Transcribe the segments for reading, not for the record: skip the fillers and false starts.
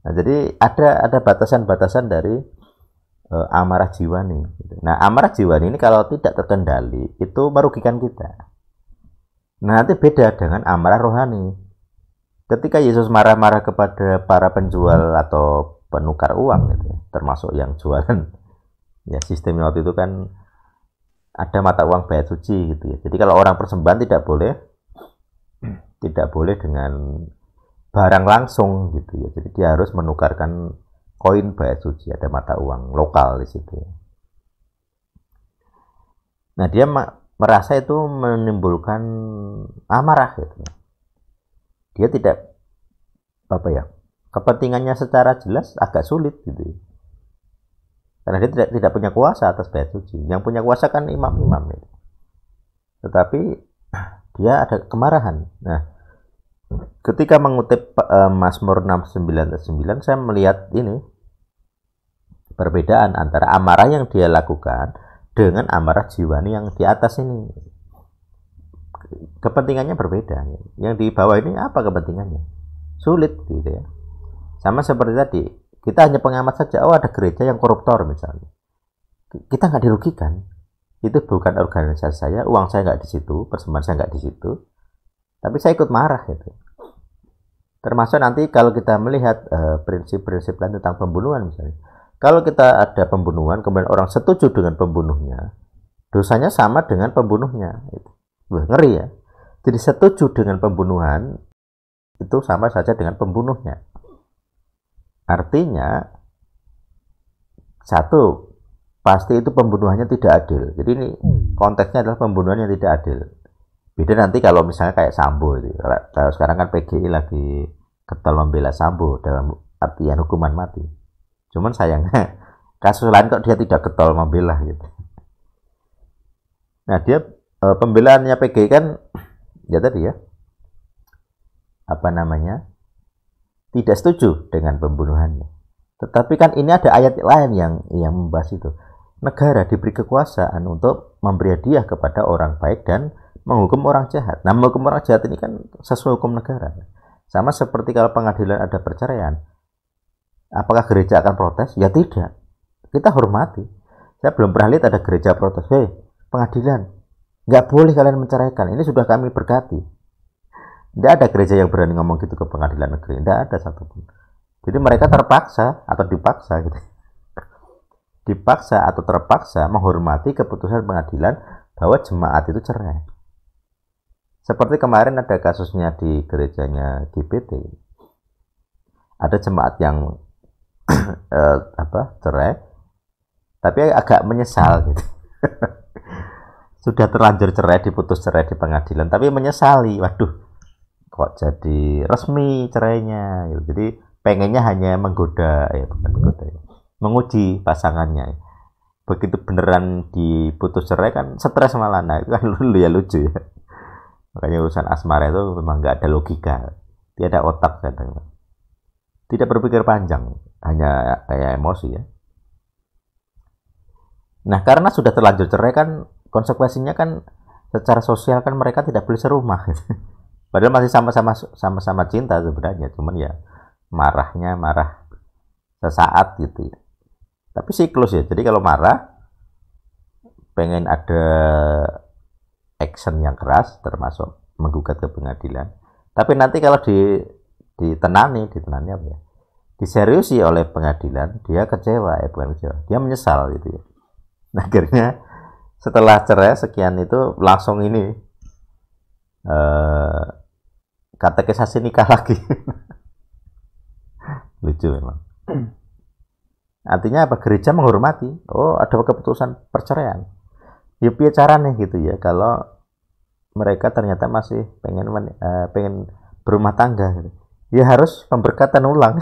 Nah, jadi ada batasan-batasan dari amarah jiwani. Nah, amarah jiwani ini kalau tidak terkendali itu merugikan kita. Nah, nanti beda dengan amarah rohani. Ketika Yesus marah-marah kepada para penjual atau penukar uang, gitu, termasuk yang jualan, ya sistemnya waktu itu kan ada mata uang bayat suci gitu ya. Jadi kalau orang persembahan tidak boleh dengan barang langsung gitu ya. Jadi dia harus menukarkan koin bayat suci, ada mata uang lokal di situ. Nah, dia merasa itu menimbulkan amarah gitu. Dia tidak kepentingannya secara jelas agak sulit gitu. Karena dia tidak punya kuasa atas bayat suci. Yang punya kuasa kan imam-imam gitu. Tetapi dia ada kemarahan. Nah, ketika mengutip Mazmur 69:9, saya melihat ini perbedaan antara amarah yang dia lakukan dengan amarah jiwani yang di atas ini. Kepentingannya berbeda. Yang di bawah ini apa kepentingannya? Sulit gitu ya. Sama seperti tadi, kita hanya pengamat saja. Oh, ada gereja yang koruptor misalnya. Kita nggak dirugikan. Itu bukan organisasi saya, uang saya nggak di situ, persembahan saya nggak di situ. Tapi saya ikut marah gitu. Termasuk nanti kalau kita melihat prinsip-prinsip lain tentang pembunuhan misalnya. Kalau kita ada pembunuhan, kemudian orang setuju dengan pembunuhnya, dosanya sama dengan pembunuhnya. Wah, ngeri ya. Jadi setuju dengan pembunuhan itu sama saja dengan pembunuhnya. Artinya, satu, pasti itu pembunuhannya tidak adil. Jadi ini konteksnya adalah pembunuhan yang tidak adil. Beda nanti kalau misalnya kayak Sambo itu. Kalau sekarang kan PGI lagi getol membela Sambo dalam artian hukuman mati. Cuman sayangnya kasus lain kok dia tidak getol membela gitu. Nah, dia pembelaannya PGI kan ya tadi ya. Tidak setuju dengan pembunuhannya. Tetapi kan ini ada ayat lain yang membahas itu. Negara diberi kekuasaan untuk memberi hadiah kepada orang baik dan menghukum orang jahat. Nah, menghukum orang jahat ini kan sesuai hukum negara. Sama seperti kalau pengadilan ada perceraian. Apakah gereja akan protes? Ya tidak. Kita hormati. Saya belum pernah lihat ada gereja protes. Hei, pengadilan, nggak boleh kalian menceraikan. Ini sudah kami berkati. Tidak ada gereja yang berani ngomong gitu ke pengadilan negeri. Tidak ada satupun. Jadi mereka terpaksa atau dipaksa gitu. Dipaksa atau terpaksa menghormati keputusan pengadilan bahwa jemaat itu cerai. Seperti kemarin ada kasusnya di gerejanya GPT. Ada jemaat yang cerai, tapi agak menyesal gitu. Sudah terlanjur cerai, diputus cerai di pengadilan, tapi menyesali. Waduh, kok jadi resmi cerainya gitu. Jadi pengennya hanya menggoda menguji pasangannya. Begitu beneran diputus cerai kan stres malah. Nah, itu kan lucu ya. Makanya urusan asmara itu memang nggak ada logika, tidak ada otak kadang. Tidak berpikir panjang, hanya kayak emosi ya. Nah, karena sudah terlanjur cerai kan konsekuensinya kan secara sosial kan mereka tidak boleh serumah. Padahal masih sama-sama cinta sebenarnya, cuman ya marah sesaat gitu ya. Tapi siklus ya. Jadi kalau marah pengen ada action yang keras termasuk menggugat ke pengadilan. Tapi nanti kalau ditenani apa ya? Diseriusi oleh pengadilan, dia kecewa, bukan kecewa. Dia menyesal gitu ya. Nah, akhirnya setelah cerai sekian itu langsung ini katekisasi nikah lagi. Lucu memang. Artinya apa? Gereja menghormati. Oh, ada keputusan perceraian. Ya piye caranya gitu ya kalau mereka ternyata masih pengen berumah tangga gitu. Ya harus pemberkatan ulang.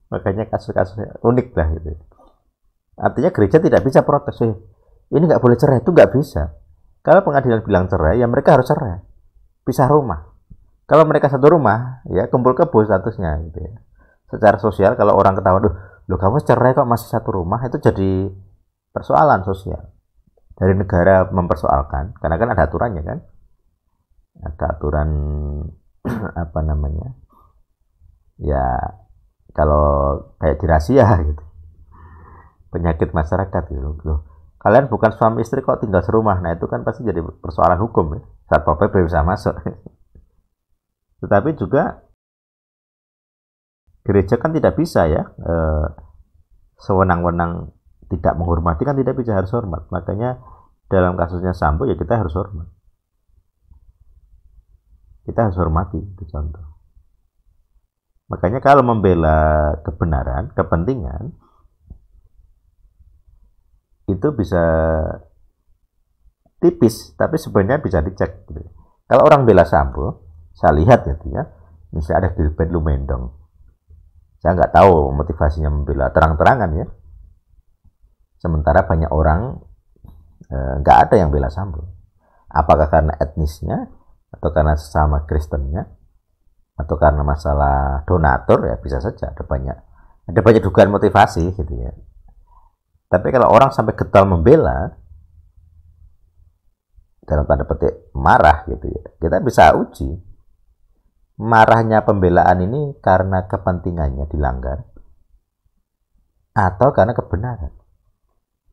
Makanya kasus-kasus unik lah gitu. Artinya gereja tidak bisa protes. Ini nggak boleh cerai, itu nggak bisa. Kalau pengadilan bilang cerai, ya mereka harus cerai. Pisah rumah. Kalau mereka satu rumah, ya kumpul kebo statusnya gitu ya. Secara sosial kalau orang ketawa, loh kamu cerai kok masih satu rumah, itu jadi persoalan sosial. Dari negara mempersoalkan, karena kan ada aturannya kan. Ada aturan ya kalau kayak di rahasia gitu, penyakit masyarakat gitu loh. Kalian bukan suami istri kok tinggal serumah, nah itu kan pasti jadi persoalan hukum ya. Satpol PP bisa masuk. Tetapi juga gereja kan tidak bisa ya sewenang-wenang tidak menghormati, kan tidak bisa, harus hormat. Makanya dalam kasusnya Sambo ya kita harus hormat, kita harus hormati, itu contoh. Makanya kalau membela kebenaran, kepentingan, itu bisa tipis, tapi sebenarnya bisa dicek gitu. Kalau orang bela Sambo, saya lihat gitu ya, misalnya ada Gilbert Lumendong, saya nggak tahu motivasinya membela terang-terangan ya, sementara banyak orang nggak ada yang bela Sambo. Apakah karena etnisnya, atau karena sesama Kristennya, atau karena masalah donatur, ya bisa saja, ada banyak dugaan motivasi gitu ya. Tapi kalau orang sampai getol membela, dalam tanda petik marah gitu ya, kita bisa uji marahnya pembelaan ini karena kepentingannya dilanggar atau karena kebenaran.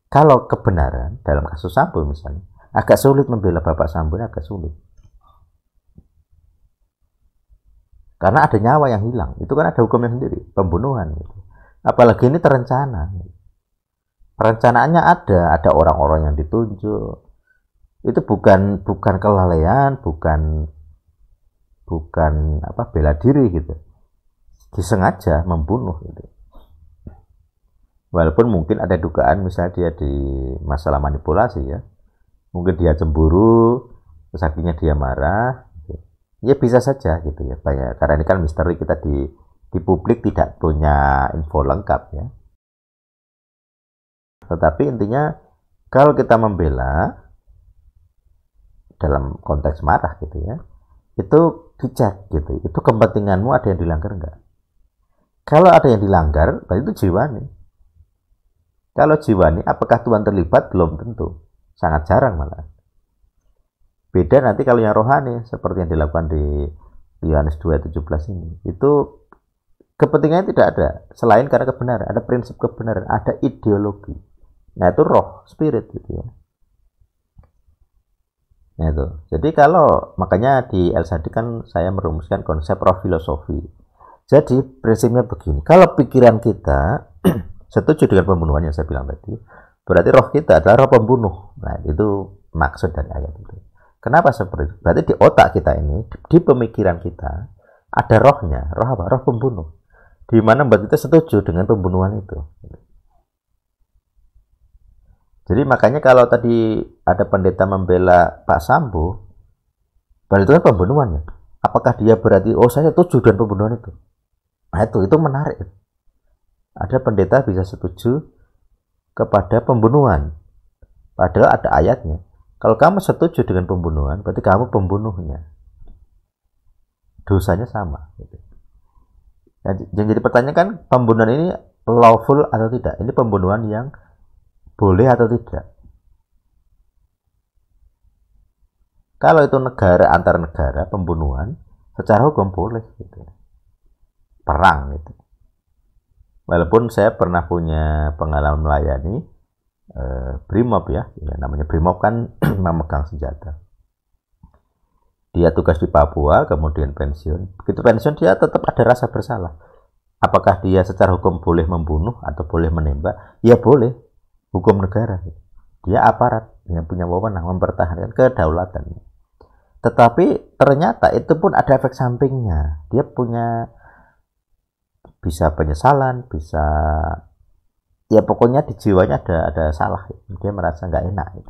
Kalau kebenaran, dalam kasus Sambo misalnya, agak sulit membela Bapak Sambo, agak sulit. Karena ada nyawa yang hilang, itu kan ada hukumnya sendiri, pembunuhan gitu. Apalagi ini terencana. Perencanaannya ada orang-orang yang ditunjuk. Itu bukan kelalaian, bukan bela diri gitu. Disengaja membunuh gitu. Walaupun mungkin ada dugaan misalnya dia di masalah manipulasi ya. Mungkin dia cemburu, terus akhirnya dia marah. Ya bisa saja gitu ya. Banyak, karena ini kan misteri, kita di publik tidak punya info lengkap ya. Tetapi intinya kalau kita membela dalam konteks marah gitu ya, itu dicek gitu, itu kepentinganmu ada yang dilanggar enggak. Kalau ada yang dilanggar, berarti itu jiwani. Kalau jiwani, apakah Tuhan terlibat? Belum tentu, sangat jarang malah. Beda nanti kalau yang rohani, seperti yang dilakukan di Yohanes 2:17 ini, itu kepentingannya tidak ada, selain karena kebenaran, ada prinsip kebenaran, ada ideologi. Nah itu roh, spirit gitu ya. Nah itu. Jadi kalau, makanya di LSAD kan saya merumuskan konsep roh filosofi. Jadi prinsipnya begini, kalau pikiran kita setuju dengan pembunuhan yang saya bilang tadi, berarti roh kita adalah roh pembunuh. Nah itu maksud dari ayat itu. Kenapa seperti itu? Berarti di otak kita ini, di pemikiran kita, ada rohnya. Roh apa? Roh pembunuh. Di mana mbak kita setuju dengan pembunuhan itu. Jadi makanya kalau tadi ada pendeta membela Pak Sambo, berarti itu kan pembunuhan ya. Apakah dia berarti, oh saya setuju dengan pembunuhan itu? Nah itu menarik. Ada pendeta bisa setuju kepada pembunuhan, padahal ada ayatnya. Kalau kamu setuju dengan pembunuhan, berarti kamu pembunuhnya. Dosanya sama. Yang jadi pertanyaan kan, pembunuhan ini lawful atau tidak? Ini pembunuhan yang boleh atau tidak? Kalau itu negara antar negara, pembunuhan secara hukum boleh gitu. Perang gitu. Walaupun saya pernah punya pengalaman melayani Brimob ya, namanya Brimob kan memegang senjata. Dia tugas di Papua, kemudian pensiun. Begitu pensiun dia tetap ada rasa bersalah. Apakah dia secara hukum boleh membunuh atau boleh menembak? Ya boleh. Hukum negara. Dia aparat yang punya wewenang mempertahankan kedaulatan. Tetapi ternyata itu pun ada efek sampingnya. Dia punya bisa penyesalan, bisa ya pokoknya di jiwanya ada salah. Dia merasa nggak enak.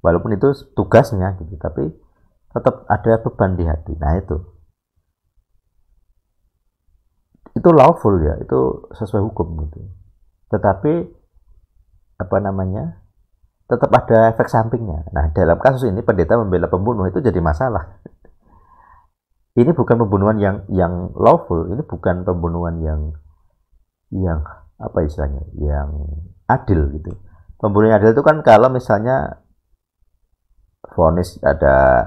Walaupun itu tugasnya gitu, tapi tetap ada beban di hati. Nah itu lawful ya, itu sesuai hukum gitu. Tetapi tetap ada efek sampingnya. Nah dalam kasus ini pendeta membela pembunuh itu jadi masalah. Ini bukan pembunuhan yang lawful, ini bukan pembunuhan yang apa istilahnya, yang adil gitu. Pembunuhan yang adil itu kan kalau misalnya vonis ada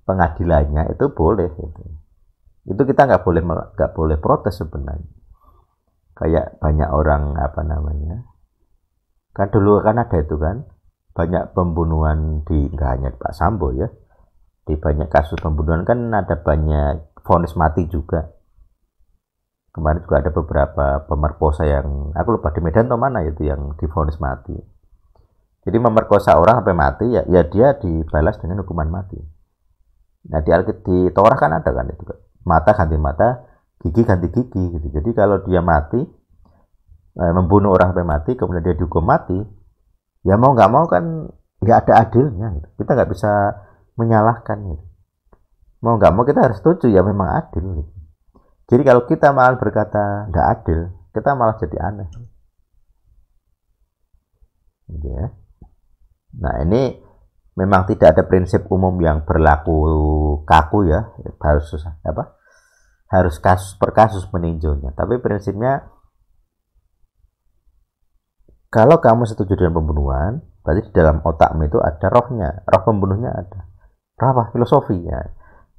pengadilannya, itu boleh gitu. Itu kita nggak boleh protes sebenarnya. Kayak banyak orang apa namanya, kan dulu kan ada itu kan, banyak pembunuhan di, nggak hanya Pak Sambo ya, di banyak kasus pembunuhan kan ada banyak vonis mati juga. Kemarin juga ada beberapa pemerkosa yang, aku lupa di Medan atau mana itu, yang divonis mati. Jadi memerkosa orang sampai mati ya, ya dia dibalas dengan hukuman mati. Nah di Torah kan ada kan itu, mata ganti mata, gigi ganti gigi gitu. Jadi kalau dia mati, membunuh orang sampai mati, kemudian dia dihukum mati, ya mau nggak mau kan nggak ada adilnya gitu. Kita nggak bisa menyalahkan gitu. Mau nggak mau kita harus setuju ya memang adil gitu. Jadi kalau kita malah berkata nggak adil, kita malah jadi aneh. Gitu ya. Nah ini memang tidak ada prinsip umum yang berlaku kaku ya, harus apa? Harus kasus per kasus meninjaunya. Tapi prinsipnya kalau kamu setuju dengan pembunuhan, berarti di dalam otakmu itu ada rohnya, roh pembunuhnya ada. Roh apa? Filosofinya.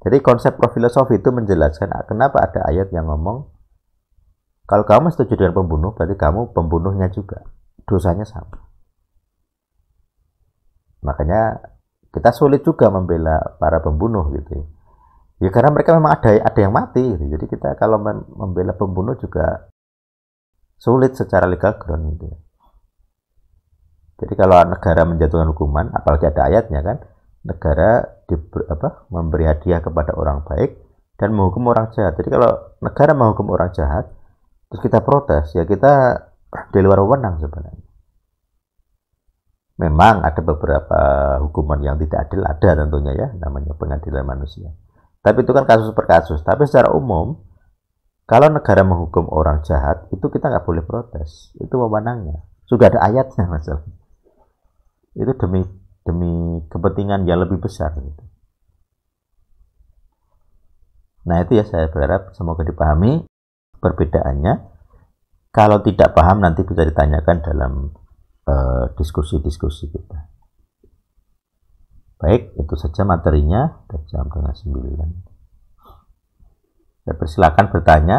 Jadi konsep roh filosofi itu menjelaskan kenapa ada ayat yang ngomong kalau kamu setuju dengan pembunuh, berarti kamu pembunuhnya juga. Dosanya sama. Makanya kita sulit juga membela para pembunuh gitu ya. Ya karena mereka memang ada yang mati gitu. Jadi kita kalau membela pembunuh juga sulit secara legal ground gitu ya. Jadi kalau negara menjatuhkan hukuman, apalagi ada ayatnya kan, negara memberi hadiah kepada orang baik dan menghukum orang jahat. Jadi kalau negara menghukum orang jahat, terus kita protes, ya kita di luar wewenang sebenarnya. Memang ada beberapa hukuman yang tidak adil, ada tentunya ya, namanya pengadilan manusia. Tapi itu kan kasus per kasus. Tapi secara umum, kalau negara menghukum orang jahat, itu kita nggak boleh protes. Itu wewenangnya. Sudah ada ayatnya masalah. Itu demi kepentingan yang lebih besar gitu. Nah itu ya, saya berharap semoga dipahami perbedaannya. Kalau tidak paham nanti bisa ditanyakan dalam diskusi-diskusi kita. Baik, itu saja materinya. Jam 8:30. Saya persilakan bertanya.